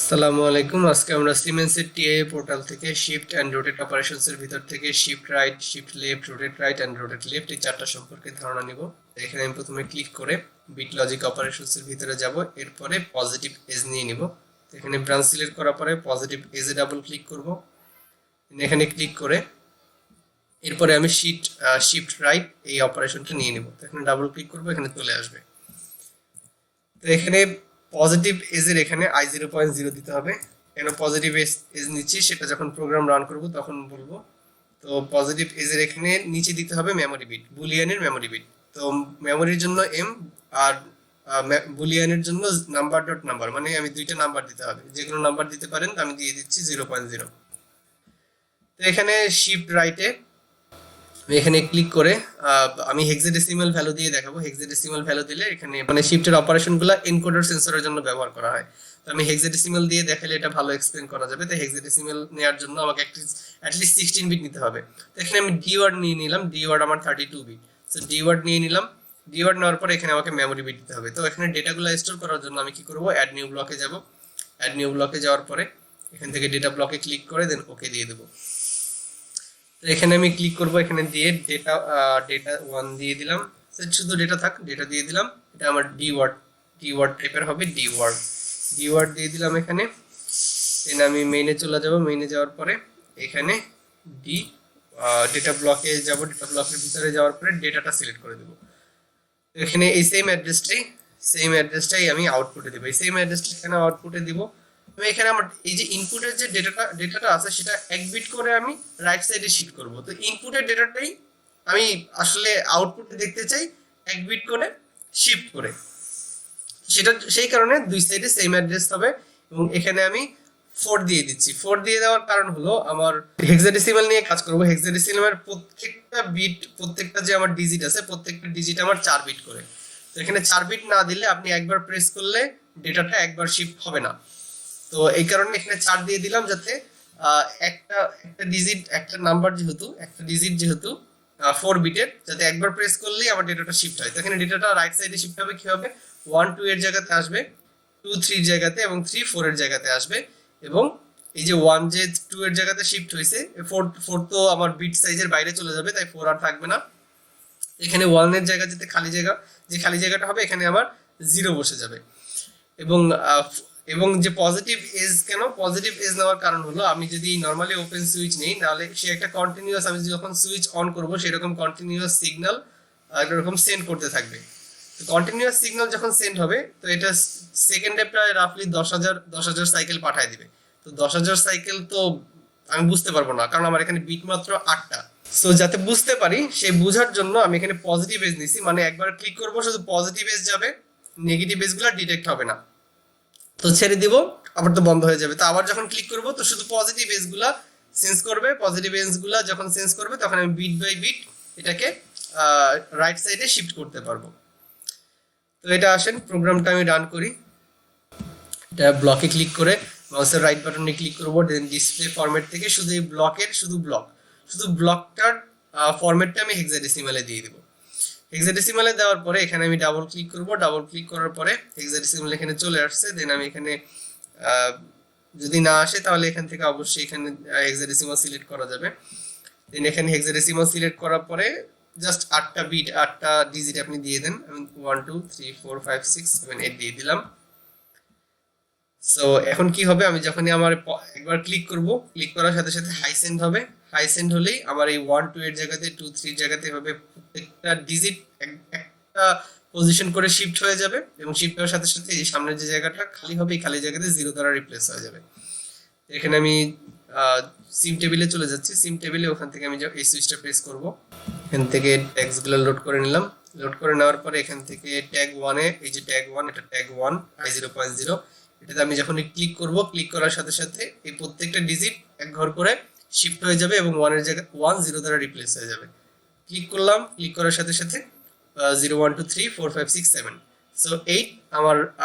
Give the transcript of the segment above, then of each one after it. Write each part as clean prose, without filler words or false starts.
আসসালামু আলাইকুম। আজকে আমরা সিমেন্সের টিআই পোর্টাল থেকে শিফট অ্যান্ড রোটেট অপারেশনসের ভিতর থেকে shift right, shift left, rotate right and rotate left এই চারটা সম্পর্কে ধারণা নিব। এখানে আমি প্রথমে ক্লিক করে বিট লজিক অপারেশনসের ভিতরে যাব, এরপরে পজিটিভ এজ নিয়ে নিব। এখানে ব্রাঞ্চ সিলেক্ট করার পরে পজিটিভ এজে ডাবল ক্লিক করব। এখানে ক্লিক করে এরপরে আমি শিফট রাইট এই অপারেশনটা নিয়ে নিব। এখানে ডাবল ক্লিক করব, এখানে চলে আসবে। তো এখানে পজিটিভ এজের এখানে i0.0 দিতে হবে। কেন পজিটিভ এজ নিচ্ছি সেটা যখন প্রোগ্রাম রান করব তখন বলবো। তো পজিটিভ এজের এখানে নিচে দিতে হবে মেমোরি বিট, বুলিয়ানের মেমোরি বিট। তো মেমোরির জন্য এম আর বুলিয়ানের জন্য নাম্বার ডট নাম্বার, মানে আমি দুইটা নাম্বার দিতে হবে, যে কোনো নাম্বার দিতে পারেন। আমি দিয়ে দিচ্ছি 0.0। তো এখানে শিফট রাইটে এখানে ক্লিক করে আমি হেক্সাডেসিমাল ভ্যালু দিয়ে দেখাবো। হেক্সাডেসিমাল ভ্যালু দিলে এখানে মানে শিফটের অপারেশনগুলো এনকোডার সেন্সরের জন্য ব্যবহার করা হয়। তো আমি হেক্সাডেসিমাল দিয়ে দেখালে এটা ভালো এক্সপ্লেন করা যাবে। তো হেক্সাডেসিমাল নেওয়ার জন্য আমাকে অ্যাটলিস্ট 16 বিট নিতে হবে। তো এখানে আমি ডি ওয়ার্ড নিয়ে নিলাম। ডি ওয়ার্ড আমার 32 বিট। সো ডি ওয়ার্ড নিয়ে নিলাম। ডি ওয়ার্ড নেওয়ার পরে এখানে আমাকে মেমোরি বিট দিতে হবে। তো এখানে ডেটাগুলো স্টোর করার জন্য আমি কি করব, অ্যাড নিউ ব্লকে যাব। অ্যাড নিউ ব্লকে যাওয়ার পরে এখান থেকে ডেটা ব্লকে ক্লিক করে দেন ওকে দিয়ে দেবো। তো এখানে আমি ক্লিক করব, এখানে দিয়ে ডেটা 1 দিয়ে দিলাম। শুধু ডেটা থাক, ডেটা দিয়ে দিলাম। এটা আমার ডি ওয়ার্ড টাইপের হবে। ডি ওয়ার্ড দিয়ে দিলাম এখানে। দেন আমি মেইনে চলে যাব। মেইনে যাওয়ার পরে এখানে ডি ডেটা ব্লকে যাব। ডেটা ব্লকের ভিতরে যাওয়ার পরে ডেটাটা সিলেক্ট করে দেব। তো এখানে এই সেম অ্যাড্রেসটাই আমি আউটপুটে দেব। এই সেম অ্যাড্রেসটা এখানে আউটপুটে দিব। আমি এখানে আমার এই যে ইনপুটের যে ডেটাটা আছে সেটা 1 বিট করে আমি রাইট সাইডে শিফট করব। তো ইনপুটের ডেটাটাই আমি আসলে আউটপুটে দেখতে চাই 1 বিট করে শিফট করে। সেটা সেই কারণে দুই সাইডে সেম অ্যাড্রেস হবে। এবং এখানে আমি 4 দিয়ে দিচ্ছি। 4 দিয়ে দেওয়ার কারণ হলো আমার হেক্সাডেসিমাল নিয়ে কাজ করব। হেক্সাডেসিমালের প্রত্যেকটা বিট, প্রত্যেকটা যে আমার ডিজিট আছে, প্রত্যেকটা ডিজিট আমার 4 বিট করে। তো এখানে 4 বিট না দিলে আপনি একবার প্রেস করলে ডেটাটা একবার শিফট হবে না। তো এই কারণে এখানে 4 দিয়ে দিলাম, যাতে একটা ডিজিট, একটা নাম্বার যেহেতু, একটা ডিজিট যেহেতু 4 বিটের, যাতে একবার প্রেস করলেই আমার ডেটাটা শিফট হয়। তো এখানে ডেটাটা রাইট সাইডে শিফট হবে। কি হবে, 1 2 এর জায়গাতে আসবে, 2 3 এর জায়গাতে, এবং 3 4 এর জায়গাতে আসবে। এবং এই যে 1 যে 2 এর জায়গাতে শিফট হয়েছে, 4 তো আমার বিট সাইজের বাইরে চলে যাবে, তাই 4 আর থাকবে না। এখানে 1 এর জায়গা যেতে খালি জায়গাটা হবে, এখানে আমার 0 বসে যাবে। এবং যে পজিটিভ এজ, কেন পজিটিভ এজ নেওয়ার কারণ হলো, আমি যদি নর্মালি ওপেন সুইচ নেই, তাহলে সে একটা কন্টিনিউয়াস, আমি যখন সুইচ অন করব সেরকম কন্টিনিউয়াস সিগন্যাল এরকম সেন্ড করতে থাকবে। তো কন্টিনিউয়াস সিগন্যাল যখন সেন্ড হবে, তো এটা সেকেন্ডে প্রায় রাফলি 10,000 সাইকেল পাঠায় দিবে। তো 10,000 সাইকেল তো আমি বুঝতে পারবো না, কারণ আমার এখানে বিট মাত্র 8টা। সো যাতে বুঝতে পারি, সেই বোঝার জন্য আমি এখানে পজিটিভ এজ নিছি। মানে একবার ক্লিক করবো, শুধু পজিটিভ এজ যাবে, নেগেটিভ এজগুলো ডিটেক্ট হবে না। তো ছেড়ে দিব, আবার তো বন্ধ হয়ে যাবে। তো আবার যখন ক্লিক করব, তো শুধু পজিটিভ এজগুলা সেন্স করবে। পজিটিভ এজগুলা যখন সেন্স করবে, তখন আমি বিট বাই বিট এটাকে রাইট সাইডে শিফট করতে পারবো। তো এটা আসেন প্রোগ্রামটা আমি রান করি। এটা ব্লকে ক্লিক করে মাউসের রাইট বাটনে ক্লিক করবো। দেন ডিসপ্লে ফরম্যাট থেকে শুধু এই ব্লকের শুধু ব্লকটার ফরম্যাটটা আমি হেক্সাডেসিমালে দিয়ে দিব। হেক্সাডেসিমালে দেওয়ার পরে এখানে আমি ডাবল ক্লিক করব। ডাবল ক্লিক করার পরে হেক্সাডেসিমাল এখানে চলে আসছে। দেন আমি এখানে যদি না আসে, তাহলে এখান থেকে অবশ্যই এখানে হেক্সাডেসিমাল সিলেক্ট করা যাবে। দেন এখানে হেক্সাডেসিমাল সিলেক্ট করার পরে জাস্ট 8টা বিট, 8টা ডিজিট আপনি দিয়ে দেন। আমি 1 2 3 4 5 6 7 8 দিয়ে দিলাম। সো এখন কি হবে, আমি যখনই আমার একবার ক্লিক করব, ক্লিক করার সাথে সাথে হাই সেন্ড হবে। হাই সেন্ড হলেই আমার এই 1 2 এর জায়গাতে 2 3 এর জায়গাতে হবে, প্রত্যেকটা ডিজিট একটা পজিশন করে শিফট হয়ে যাবে। এবং শিফট হওয়ার সাথে সাথে এই সামনের যে জায়গাটা খালি হবে, এই খালি জায়গাতে 0 দ্বারা রিপ্লেস হয়ে যাবে। এখানে আমি সিম টেবিলে চলে যাচ্ছি। সিম টেবিলে ওখান থেকে আমি এই সুইচটা প্রেস করব। এখান থেকে ট্যাগসগুলো লোড করে নিলাম। লোড করে নেওয়ার পরে এখান থেকে ট্যাগ 1 এ, এই যে ট্যাগ 1, এটা ট্যাগ 1 i0.0, এটাতে আমি যখন ক্লিক করব, ক্লিক করার সাথে সাথে এই প্রত্যেকটা ডিজিট এক ঘর করে শিফট হয়ে যাবে এবং 1 এর জায়গায় 1 0 দ্বারা রিপ্লেস হয়ে যাবে। ক্লিক করলাম, ক্লিক করার সাথে সাথে 0 1 2 3 4 5 6 7, সো 8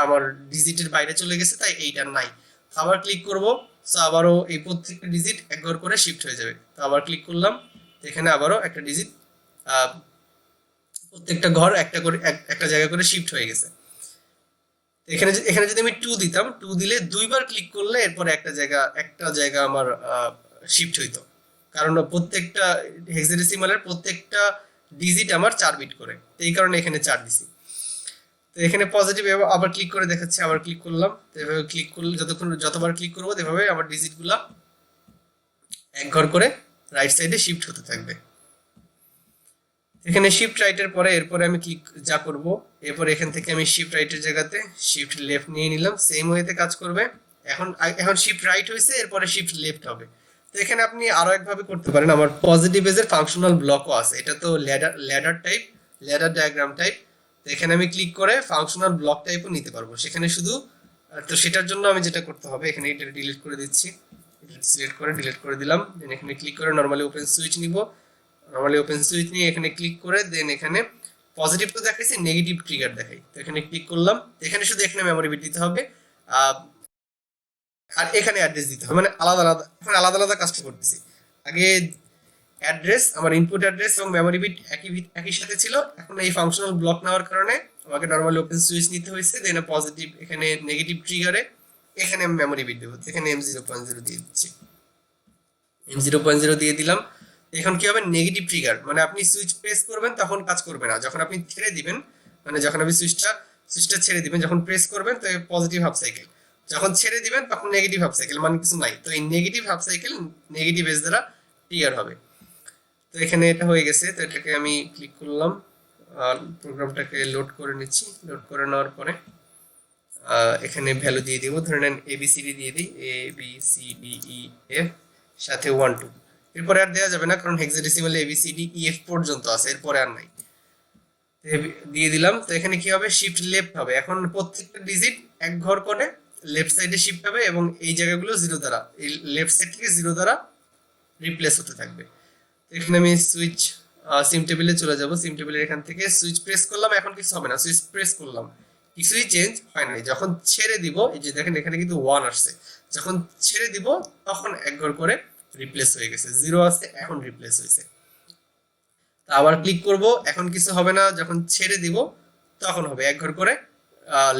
আমার ডিজিটের বাইরে চলে গেছে, তাই 8 আর নাই। আবার ক্লিক করব, সো আবারও এই প্রত্যেকটা ডিজিট এক ঘর করে শিফট হয়ে যাবে। তো আবার ক্লিক করলাম, এখানে আবারও একটা ডিজিট প্রত্যেকটা ঘর একটা করে একটা জায়গা করে শিফট হয়ে গেছে। এখানে যদি আমি 2 দিতাম, 2 দিলে দুইবার ক্লিক করলে এরপরে একটা জায়গা আমার শিফট হইতো, কারণ প্রত্যেকটা হেক্সাডেসিমালের প্রত্যেকটা ডিজিট আমার 4 বিট করে, তো এই কারণে এখানে 4 দিছি। তো এখানে পজিটিভ আবার ক্লিক করে দেখাচ্ছে, আবার ক্লিক করলাম, তো এভাবে ক্লিক করলে যতবার ক্লিক করবো এভাবে আমার ডিজিটগুলা এক ঘর করে রাইট সাইডে শিফট হতে থাকবে। এখানে শিফট রাইটের পরে এরপরে আমি ক্লিক যা করব, এরপর এখান থেকে আমি শিফট রাইটের জায়গাতে শিফট লেফট নিয়ে নিলাম, সেম ওয়েতে কাজ করবে। এখন শিফট রাইট হয়েছে, এরপরে শিফট লেফট হবে। তো এখানে আপনি আরো একভাবে করতে পারেন, আমার পজিটিভ এজের ফাংশনাল ব্লকও আছে, এটা তো ল্যাডার ডায়াগ্রাম টাইপ। তো এখানে আমি ক্লিক করে ফাংশনাল ব্লক টাইপও নিতে পারবো সেখানে শুধু। তো সেটার জন্য আমি যেটা করতে হবে, এখানে এটা ডিলিট করে দিচ্ছি, সিলেক্ট করে ডিলিট করে দিলাম, দেন এখানে ক্লিক করে নরমালি ওপেন সুইচ নিব, নরমালি ওপেন সুইচ নিয়ে এখানে ক্লিক করে দেন এখানে পজিটিভ তো দেখাইছে, নেগেটিভ ট্রিগার দেখাই, তো এখানে ক্লিক করলাম, এখানে শুধু এখানে মেমোরি বিট দিতে হবে আর এখানে অ্যাড্রেস দিতে হবে, মানে আলাদা আলাদা, এখন আলাদা আলাদা কাজটা করতেছি। আগে অ্যাড্রেস, আমার ইনপুট অ্যাড্রেস এবং মেমোরি বিট একই সাথে ছিল, এখন এই ফাংশনাল ব্লক নেওয়ার কারণে আমাকে নরমালি ওপেন সুইচ নিতে হয়েছে, দেন পজিটিভ এখানে নেগেটিভ ট্রিগারে এখানে মেমোরি বিট দেবো, এখানে M0.0 দিয়ে দিচ্ছি, M0.0 দিয়ে দিলাম। এখন কি হবে, নেগেটিভ ট্রিগার, মানে আপনি সুইচ প্রেস করবেন তখন কাজ করবে না, যখন আপনি ছেড়ে দিবেন, মানে যখন আপনি সুইচটা ছেড়ে দিবেন, যখন প্রেস করবেন তো পজিটিভ হাফ সাইকেল, যখন ছেড়ে দিবেন তখন নেগেটিভ হাফ সাইকেল, মানে কিছু নাই। তো এই negative half cycle negative edge দ্বারা ট্রিগার হবে। তো এখানে এটা হয়ে গেছে, তো এটাকে আমি ক্লিক করলাম আর প্রোগ্রামটাকে লোড করে নিচ্ছি। লোড করে নেওয়ার পরে এখানে ভ্যালু দিয়ে দিব, ধরে নেন ABCD দিয়ে দিই, ABCDEF সাথে 1 2, এরপরে আর দেওয়া যাবে না কারণ হেক্সাডেসিমালে ABCDEF পর্যন্ত আছে, এরপরে আর নাই, দিয়ে দিলাম। তো এখানে কি হবে, শিফট লেফট হবে, এখন প্রত্যেকটা ডিজিট এক ঘর করে লেফট সাইডে শিফট হবে এবং এই জায়গাগুলো 0 দ্বারা, এই লেফট সাইড থেকে 0 দ্বারা রিপ্লেস হতে থাকবে। তো এখানে আমি সুইচ সিম টেবিলে চলে যাব, সিম টেবিলের এখান থেকে সুইচ প্রেস করলাম, এখন কিছু হবে না, সুইচ প্রেস করলাম কিছুই চেঞ্জ হয় নাই, যখন ছেড়ে দিব, এই যে দেখেন এখানে কিন্তু 1 আসছে, যখন ছেড়ে দিব তখন এক ঘর করে রিপ্লেস হয়ে গেছে, 0 আছে এখন রিপ্লেস হয়েছে। আবার ক্লিক করব, এখন কিছু হবে না, যখন ছেড়ে দিব তখন হবে, এক ঘর করে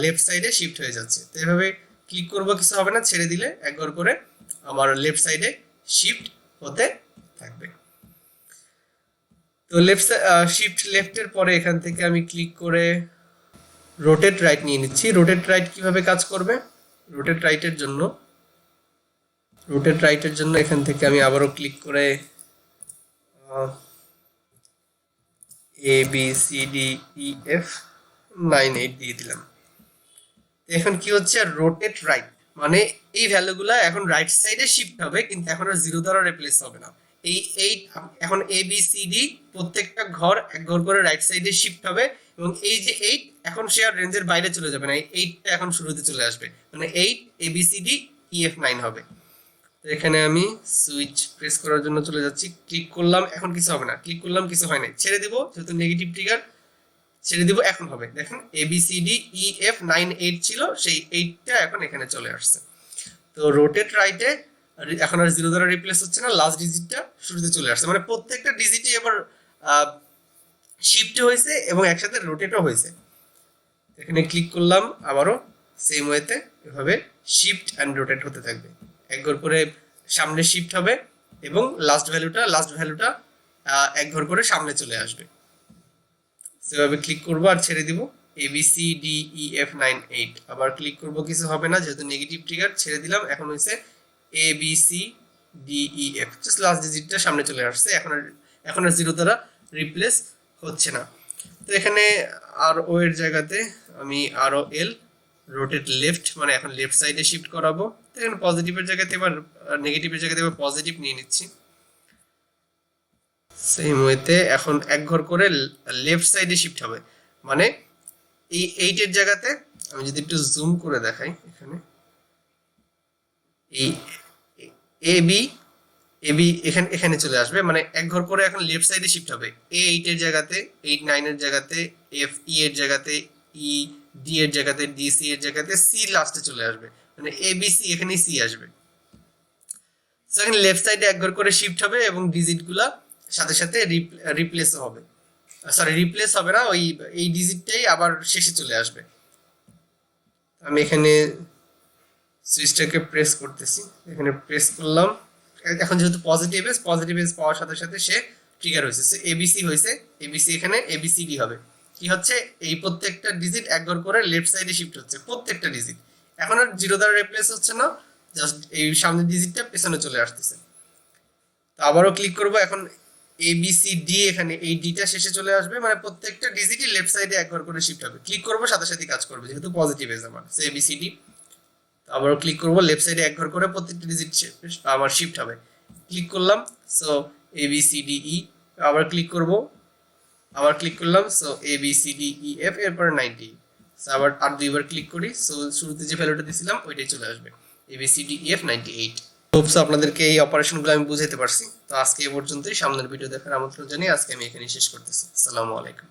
লেফট সাইডে শিফট হয়ে যাচ্ছে। তো এভাবে ক্লিক করব, কিছু হবে না, ছেড়ে দিলে এক ঘর করে আমার লেফট সাইডে শিফট হতে থাকবে। তো শিফট লেফটের পরে এখান থেকে আমি ক্লিক করে রোটেট রাইট নিয়ে নিচ্ছি। রোটেট রাইট কিভাবে কাজ করবে, রোটেট রাইটের জন্য এখান থেকে আমি আবারও ক্লিক করে ABCDEF 9 8 দিয়ে দিলাম। এখন কি হচ্ছে, রোটেট রাইট মানে এই ভ্যালুগুলো এখন রাইট সাইডে শিফট হবে, কিন্তু এখন আর 0 দ্বারা রিপ্লেস হবে না। এই 8 এখন ABCD প্রত্যেকটা ঘর এক ঘর করে রাইট সাইডে শিফট হবে এবং এই যে 8 এখন সে আর রেঞ্জের বাইরে চলে যাবে না, এই 8টা এখন শুরুতে চলে আসবে, মানে 8 ABCDEF 9 হবে। তো এখানে আমি সুইচ প্রেস করার জন্য চলে যাচ্ছি, ক্লিক করলাম, এখন কিছু হবে না, ক্লিক করলাম কিছু হয় নাই, ছেড়ে দিব, যেহেতু নেগেটিভ ট্রিগার ছেড়ে দিব, এখন হবে। দেখেন ABCDEF 9 8 ছিল, সেই 8টা এখন এখানে চলে আসছে। তো রোটেট রাইটে এখন আর 0 দ্বারা রিপ্লেস হচ্ছে না, লাস্ট ডিজিটটা শুরুতে চলে আসছে, মানে প্রত্যেকটা ডিজিটই এবার শিফট হয়েছে এবং একসাথে রোটেটও হয়েছে। এখানে ক্লিক করলাম, আবারও সেম ওয়েতে এভাবে শিফট অ্যান্ড রোটেট হতে থাকবে, এক ঘর করে সামনে শিফট হবে এবং লাস্ট ভ্যালুটা এক ঘর করে সামনে চলে আসবে। সেভাবে ক্লিক করবো আর ছেড়ে দিব, ABCDEF 9 8, আবার ক্লিক করব, কিছু হবে না, যেহেতু নেগেটিভ ট্রিগার, ছেড়ে দিলাম, এখন হয়েছে ABCDEF, জাস্ট লাস্ট ডিজিটটা সামনে চলে আসছে, এখন আর 0 দ্বারা রিপ্লেস হচ্ছে না। তো এখানে RO এর জায়গাতে আমি ROL রোটেট লেফট, মানে এখন লেফট সাইডে শিফট করাবো। তো এখানে পজিটিভের জায়গাতে এবার নেগেটিভের জায়গাতে এবার পজিটিভ নিয়ে নিচ্ছি, সেম ওয়েতে এখন এক ঘর করে লেফট সাইডে শিফট হবে, মানে এই 8 এর জায়গাতে আমি যদি একটু জুম করে দেখাই, এখানে এই এবি এখানে চলে আসবে, মানে এক ঘর করে এখন লেফট সাইডে শিফট হবে, A8 এর জায়গাতে 8 9 এর জায়গাতে FE এর জায়গাতে ED এর জায়গাতে DC এর জায়গাতে C লাস্টে চলে আসবে, মানে ABC এখানেই C আসবে। সো এখানে লেফট সাইডে এক ঘর করে শিফট হবে এবং ডিজিটগুলা সাথে সাথে রিপ্লেস হবে, রিপ্লেস হবে না, ওই এই ডিজিটটাই আবার শেষে চলে আসবে। আমি এখানে সুইচটাকে প্রেস করতেছি, এখানে প্রেস করলাম। এখন যেহেতু পজিটিভ এজ পাওয়ার সাথে সাথে সে ট্রিগার হয়েছে, সো এবিসি হয়েছে। এবিসি এখানে এবিসিডি হবে। কি হচ্ছে, এই প্রত্যেকটা ডিজিট একবার করে লেফট সাইডে শিফট হচ্ছে, প্রত্যেকটা ডিজিট। এখন আর জিরো দ্বারা রিপ্লেস হচ্ছে না, জাস্ট এই সামনের ডিজিটটা পেছনে চলে আসতেছে। তো আবারও ক্লিক করব, এখন এবিসিডি এখানে এই ডিটা শেষে চলে আসবে, মানে প্রত্যেকটা ডিজিটই লেফট সাইডে একবার করে শিফট হবে। ক্লিক করব, সাথে সাথে কাজ করবে যেহেতু পজিটিভ এজ আমার, সো এবিসিডি। আবারও ক্লিক করব, লেফট সাইডে এক ঘর করে প্রত্যেকটা ডিজিট আমার শিফট হবে। ক্লিক করলাম, so A B C D E. আবার ক্লিক করব, আবার ক্লিক করলাম, so A B C D E F, এরপর 90। সো আবার আর দুইবার ক্লিক করি, সো শুরুতে যে ভ্যালুটা দিয়েছিলাম ওইটাই চলে আসবে, A B C D E F 98। Hopes আপনাদেরকে এই অপারেশনগুলো আমি বুঝাইতে পারছি। তো আজকে এ পর্যন্তই, সামনের ভিডিও দেখার আমন্ত্রণ জানিয়ে আজকে আমি এখানেই শেষ করতেছি। আসসালামু আলাইকুম।